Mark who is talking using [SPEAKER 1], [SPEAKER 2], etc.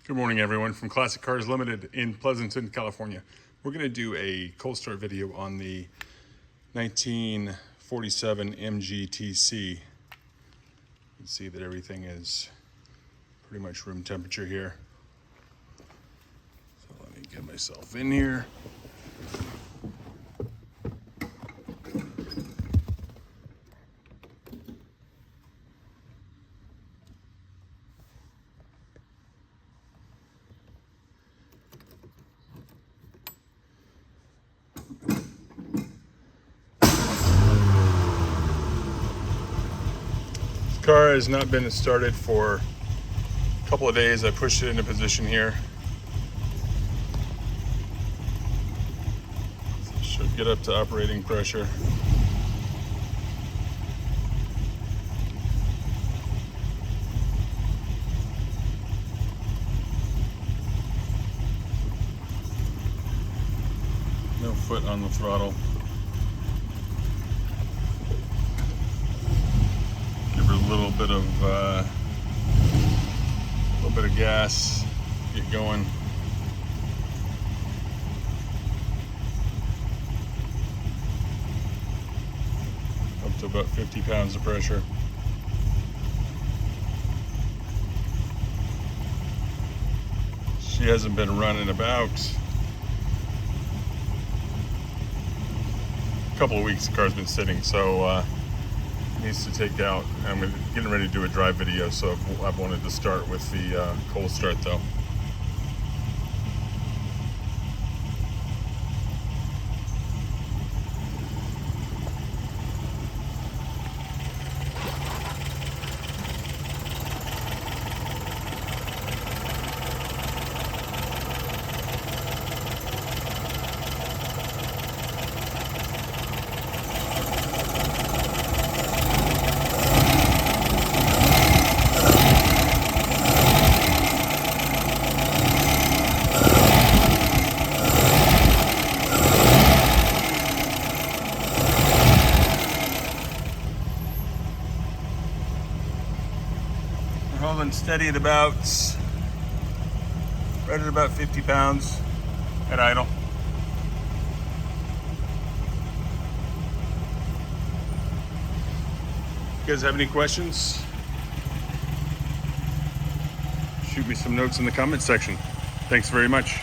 [SPEAKER 1] Good morning, everyone, from Classic Cars Limited in Pleasanton, California. We're going to do a cold start video on the 1947 MGTC. You can see that everything is pretty much room temperature here. So let me get myself in here. Car has not been started for a couple of days. I pushed it into position here. So should get up to operating pressure. No foot on the throttle. A little bit of gas, get going. Up to about 50 pounds of pressure. She hasn't been running about a couple of weeks. The car's been sitting, so needs to take out. I'm getting ready to do a drive video, so I wanted to start with the cold start though. Holding steady at about, right at about 50 pounds at idle. If you guys have any questions, shoot me some notes in the comment section. Thanks very much.